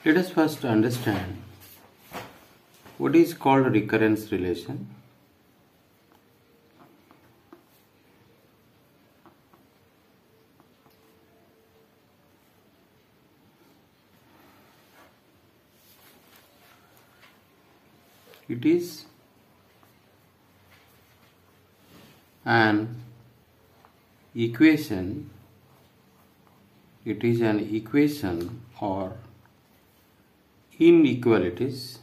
Let us first understand what is called recurrence relation. It is an equation. It is an equation or inequalities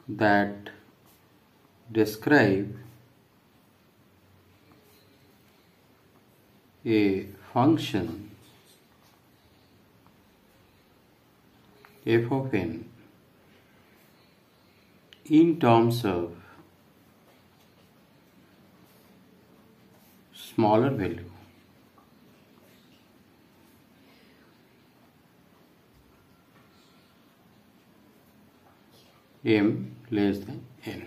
that describe a function f of n in terms of smaller value m less than n.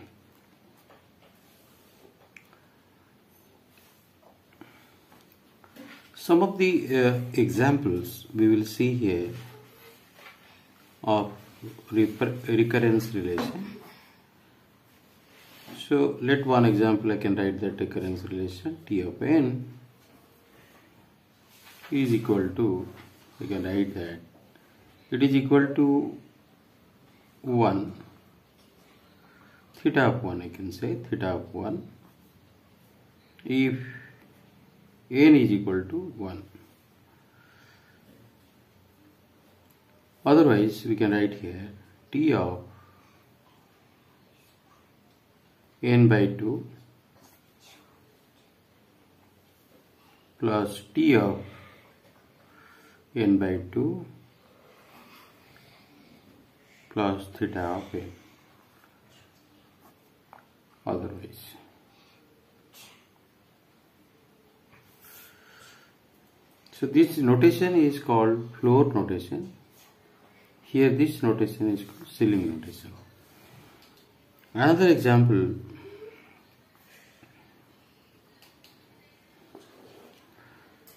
Some of the examples we will see here of recurrence relation. So let one example, I can write that recurrence relation t of n is equal to, I can write that it is equal to 1 theta of 1, I can say theta of 1 if n is equal to 1. Otherwise we can write here t of n by 2 plus t of n by 2 plus theta of n. Otherwise, so this notation is called floor notation. Here this notation is called ceiling notation. Another example,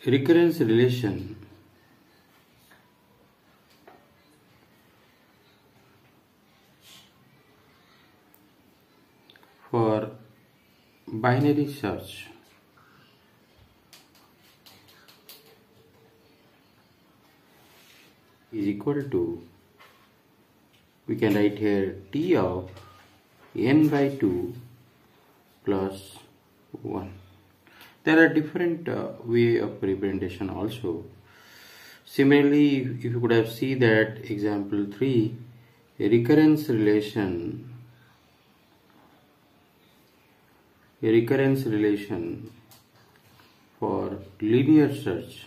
recurrence relation for binary search. Is equal to, we can write here t of n by 2 plus 1. There are different way of representation also. Similarly, if you could have seen that example 3, a recurrence relation for linear search,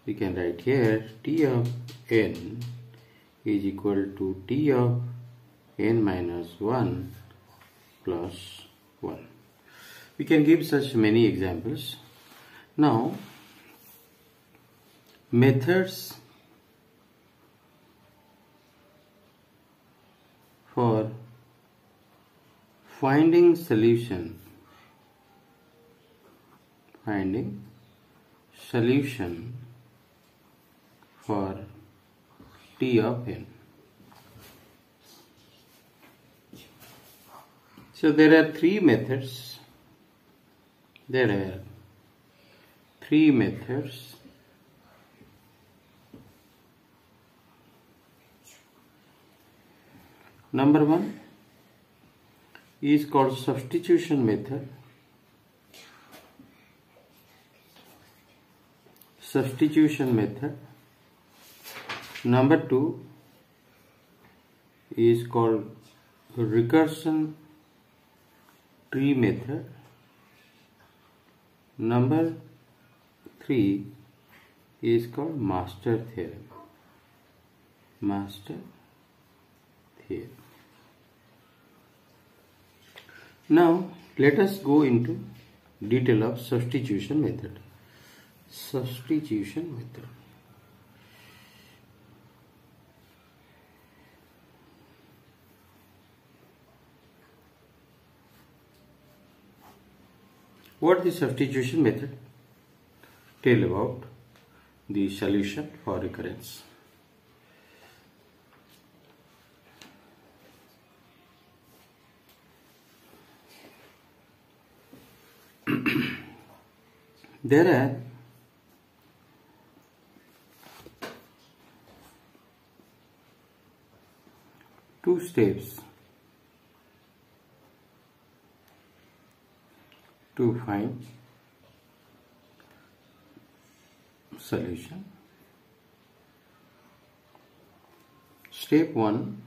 we can write here t of n is equal to t of n minus 1 plus 1. We can give such many examples. Now, methods for finding solution for t of n. So there are three methods. Number one is called substitution method. Number two is called recursion tree method. Number three is called master theorem. Now let us go into detail of substitution method. What the substitution method tell about the solution for recurrence? There are two steps to find solution. Step 1,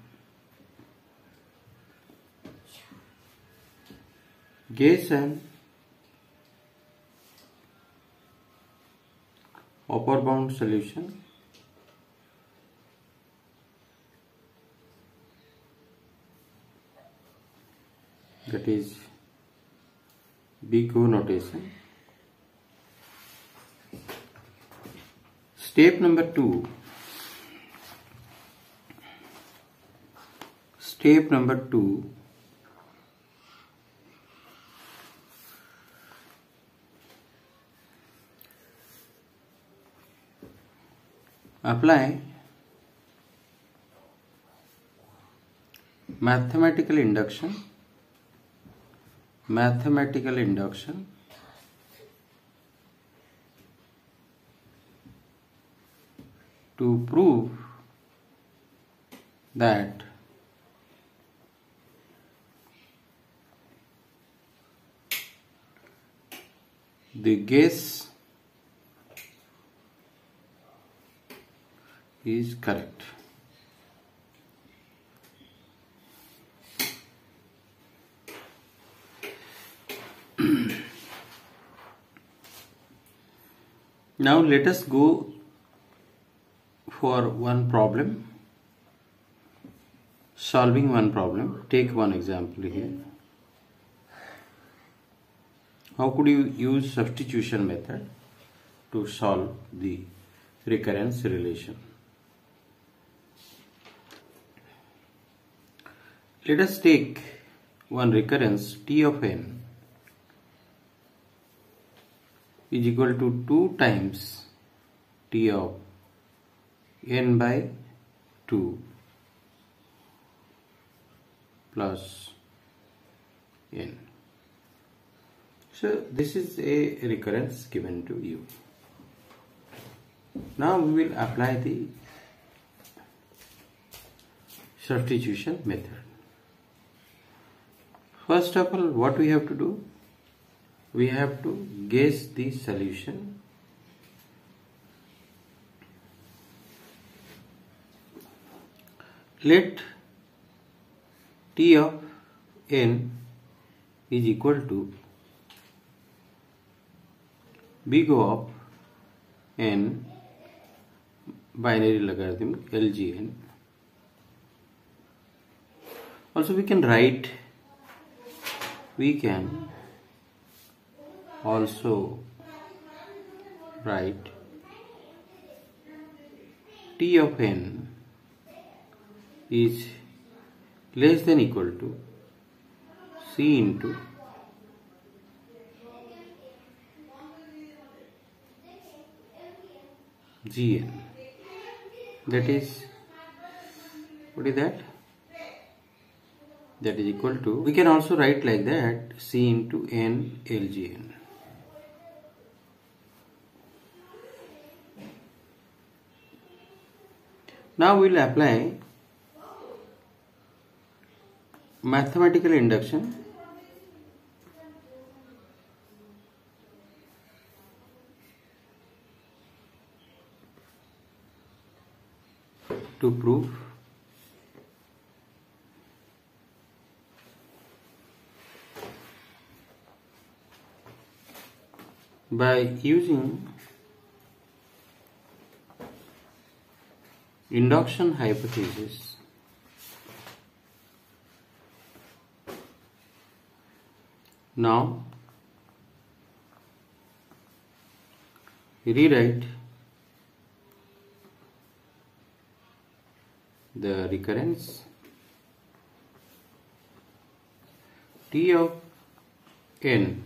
guess an upper bound solution that is big O notation. Step number 2, apply mathematical induction to prove that the guess is correct. Now let us go for one problem, solving one problem. Take one example here. How could you use substitution method to solve the recurrence relation? Let us take one recurrence t of n is equal to 2 times t of n by 2 plus n. So this is a recurrence given to you. Now we will apply the substitution method. First of all, what we have to do? We have to guess the solution. Let t of n is equal to big O of n binary logarithm LGN. Also we can also write t of n is less than equal to c into gn. That is, what is that? That is equal to, we can also write like that, c into n LGN. Now we will apply mathematical induction to prove by using induction hypothesis. Now rewrite the recurrence t of n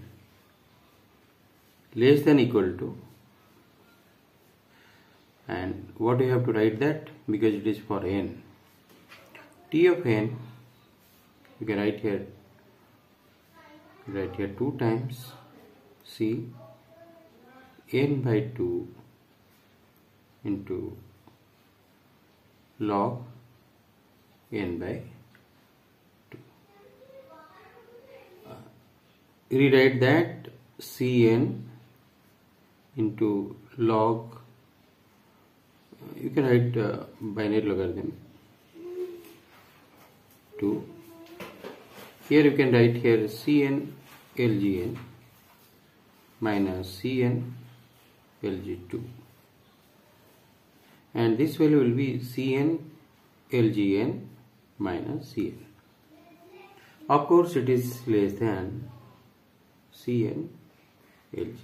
less than equal to, and what you have to write that, because it is for n, t of n, you can write here 2 times c n by 2 into log n by 2. Rewrite that Cn into log, you can write binary logarithm 2. Here you can write here Cn Lgn minus Cn Lg2, and this value will be Cn Lgn minus Cn. Of course it is less than Cn Lgn.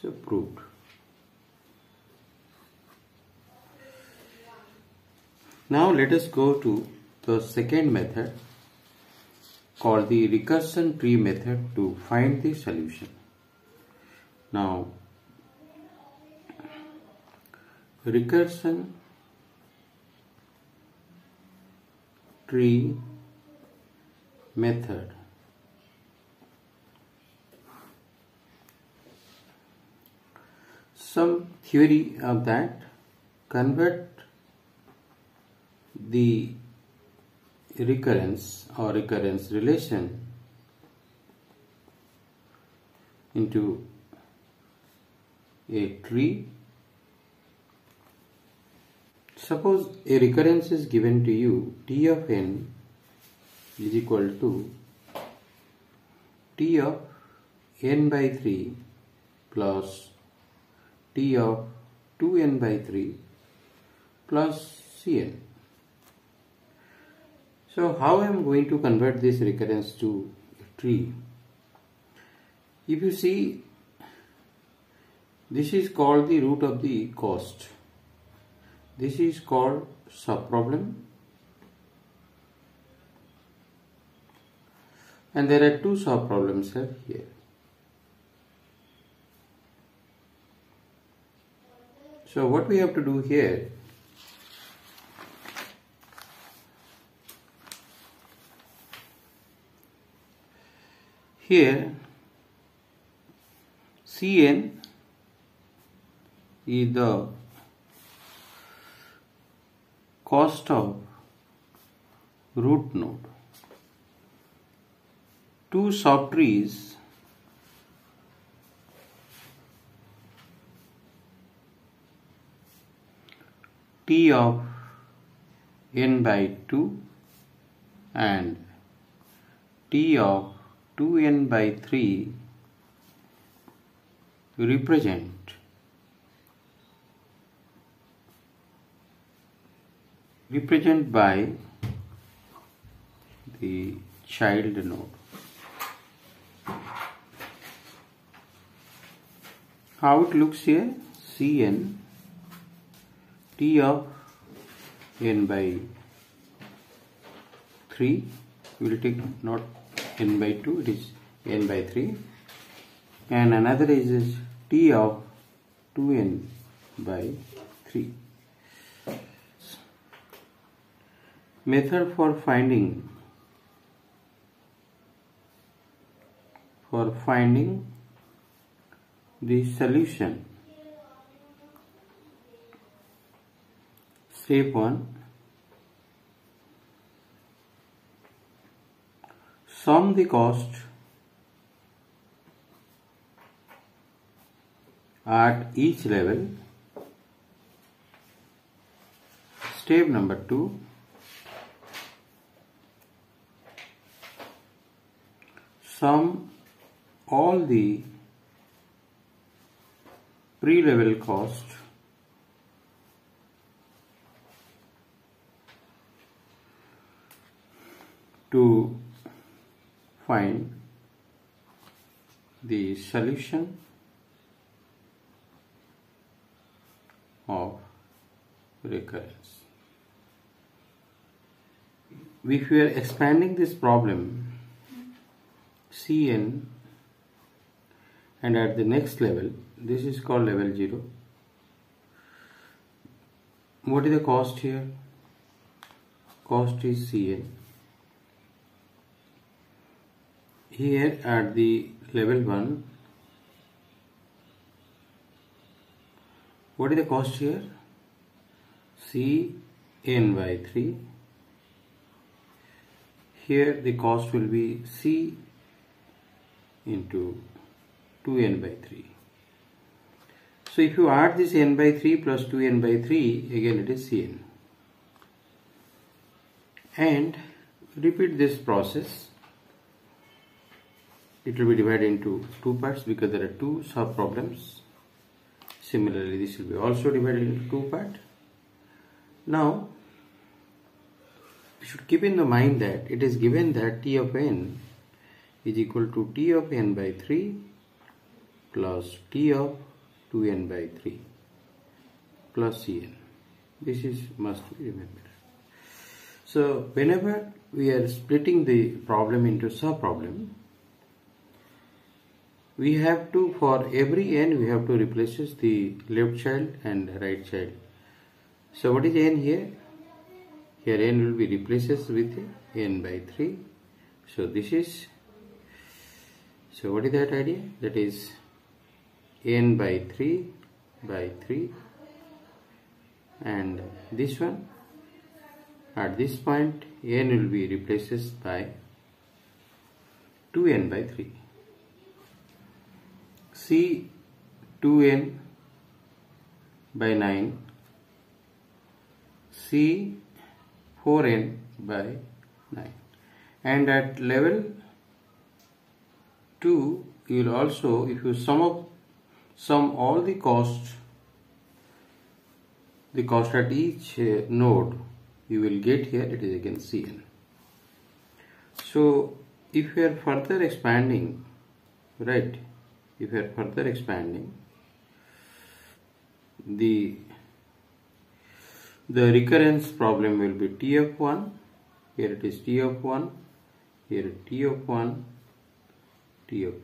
So proved. Now let us go to the second method called the recursion tree method to find the solution. Now recursion tree method some theory of that, convert the recurrence or recurrence relation into a tree. Suppose a recurrence is given to you, t of n is equal to t of n by 3 plus t of 2n by 3 plus cn. So how I am going to convert this recurrence to a tree? If you see, this is called the root of the cost. This is called subproblem, and there are two subproblems here. So what we have to do here, Cn is the cost of root node. Two subtrees t of n by 2 and t of 2n by 3 represent by the child node. How it looks here, Cn t of n by 3, we will take not n by 2, it is n by 3, and another is t of 2n by 3. Method for finding the solution. Step 1, sum the cost at each level. Step number 2, sum all the pre-level cost to find the solution of recurrence. If we are expanding this problem, Cn and at the next level, this is called level 0. What is the cost here? Cost is Cn. Here at the level 1, what is the cost here? Cn by 3. Here the cost will be C into 2n by 3. So if you add this n by 3 plus 2n by 3, again it is Cn. And repeat this process. It will be divided into two parts because there are two sub problems. Similarly, this will be also divided into two parts. Now, you should keep in the mind that it is given that T of n is equal to T of n by 3 plus T of 2n by 3 plus Cn. This is must be remembered. So, whenever we are splitting the problem into sub-problem, we have to, for every n, we have to replace the left child and right child. So, what is n here? Here n will be replaced with n by 3. So, this is, so what is that idea? That is n by 3 by 3, and this one at this point n will be replaced by 2n by 3. C 2n by 9, C 4n by 9, and at level 2 you will also, if you sum all the cost at each node, you will get here it is again Cn. So if you are further expanding, right, if you are further expanding, the recurrence problem will be T of 1, here it is T of 1, here T of 1, T of 1.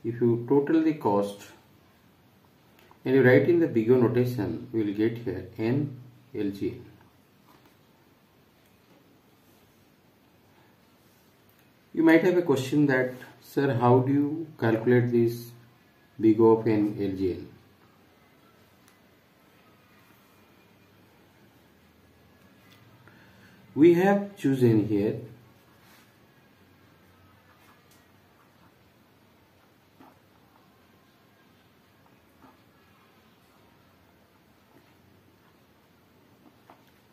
If you total the cost and you write in the bigger notation, we will get here n LGN. You might have a question that, sir, how do you calculate this big O of n LGN? We have chosen here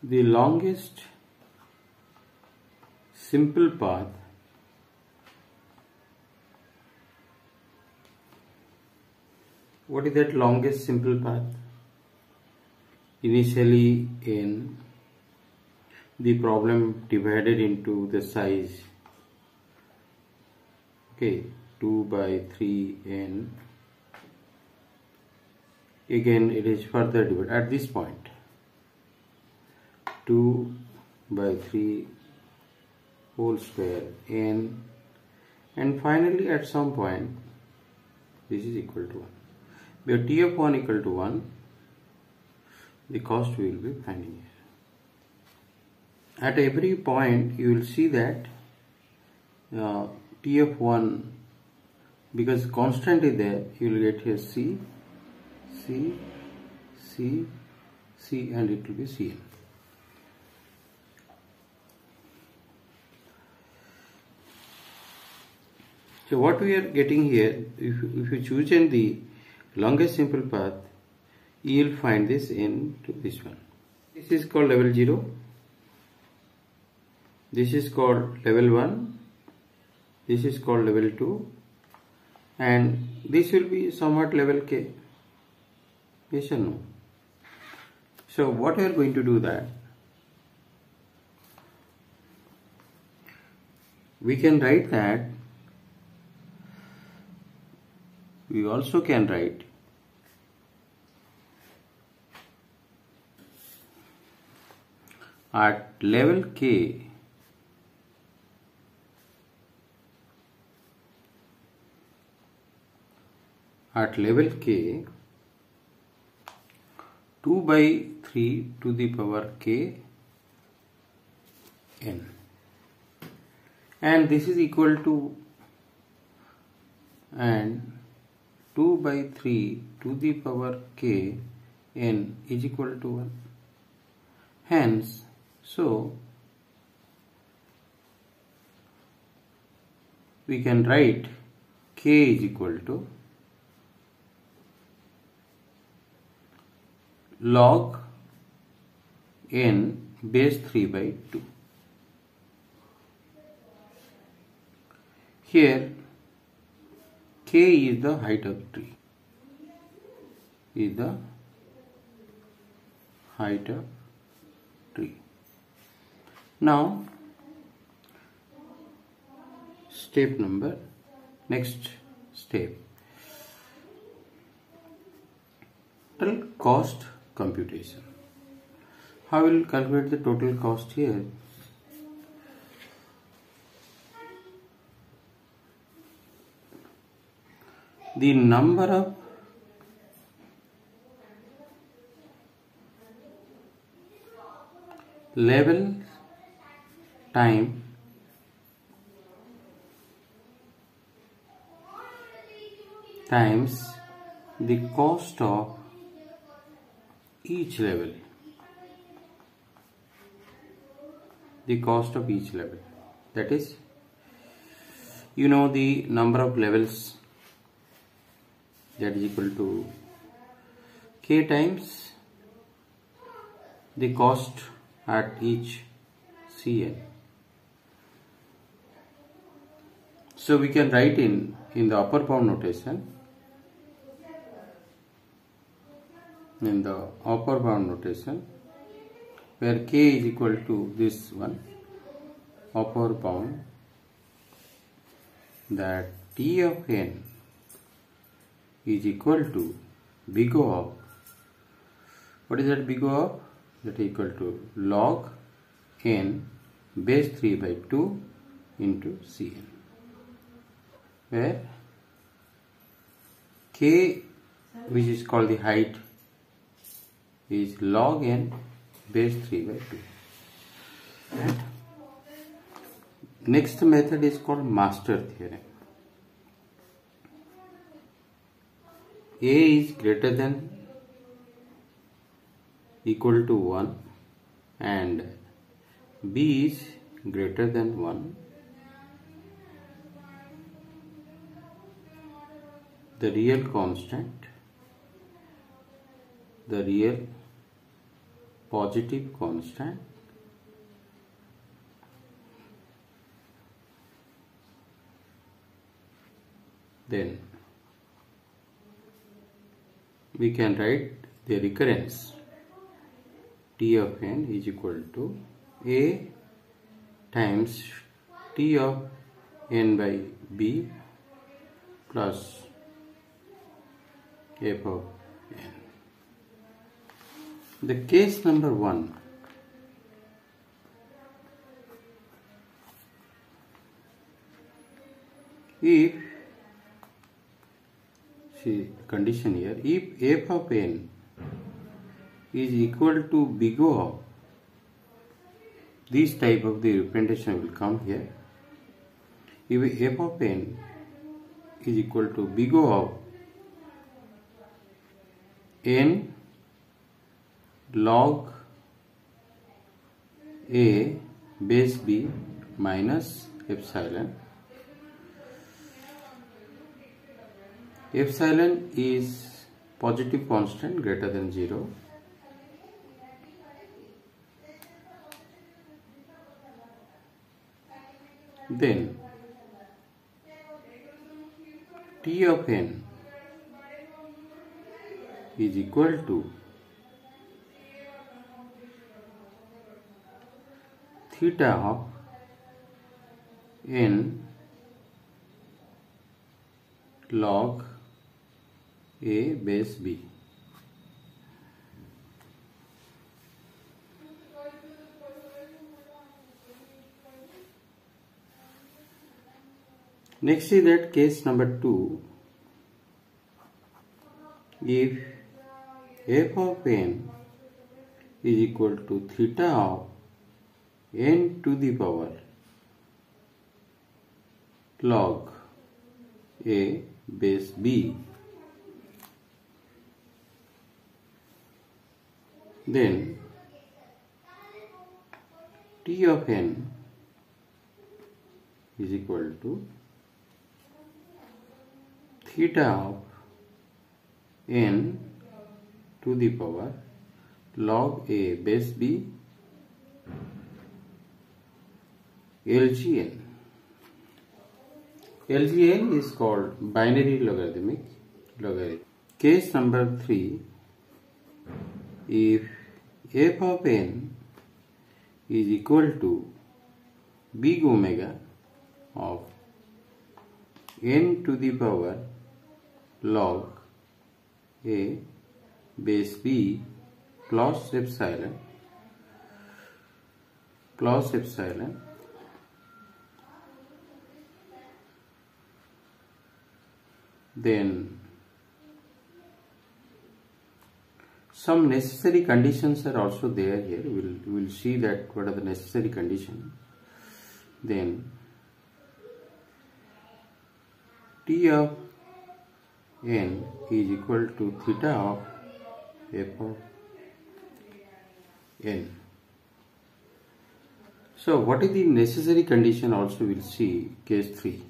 the longest simple path What is that longest simple path? Initially n, the problem divided into the size, okay, 2 by 3n. Again it is further divided at this point, 2 by 3 whole square n, and finally at some point this is equal to 1. Where t of 1 equal to 1, the cost we will be finding here. At every point you will see that t of 1, because constant is there, you will get here C, C, C, C, and it will be Cn. So what we are getting here, if you choose in the longest simple path, you will find this into this one. This is called level 0. This is called level 1. This is called level 2. And this will be somewhat level k. Yes or no? So what we are going to do that? We can write that. We also can write at level k, at level k 2 by 3 to the power k n, and this is equal to, and 2 by 3 to the power k n is equal to 1. Hence, so we can write k is equal to log n base 3 by 2. Here k is the height of the tree, is the height of tree. Now next step, total cost computation. How will calculate the total cost here? The number of level time times the cost of each level. The cost of each level, that is, you know, the number of levels, that is equal to k times the cost at each Cn. So we can write in the upper bound notation, where k is equal to this one, upper bound, that T of n is equal to big O of, what is that big O of? That is equal to log n base 3 by 2 into Cn, where k, which is called the height, is log n base 3 by 2. And next method is called master theorem. A is greater than equal to 1 and B is greater than 1. The real constant, the real positive constant, then we can write the recurrence T of n is equal to A times T of n by B plus f of n. The case number 1, if, see the condition here, if f of n is equal to big O of, this type of the representation will come here. If f of n is equal to big O of n log A base B minus epsilon. Epsilon is positive constant greater than 0. Then T of n is equal to theta of n log A base B. Next is that case number 2, if f of n is equal to theta of n to the power log a base b, then t of n is equal to theta of n to the power log a base b LGN. LGN is called binary logarithmic logarithm. Case number 3, if f of n is equal to big omega of n to the power log a base b plus epsilon, then some necessary conditions are also there here. We'll see that what are the necessary conditions. Then t of n is equal to theta of f of n. So what is the necessary condition also we'll see case 3.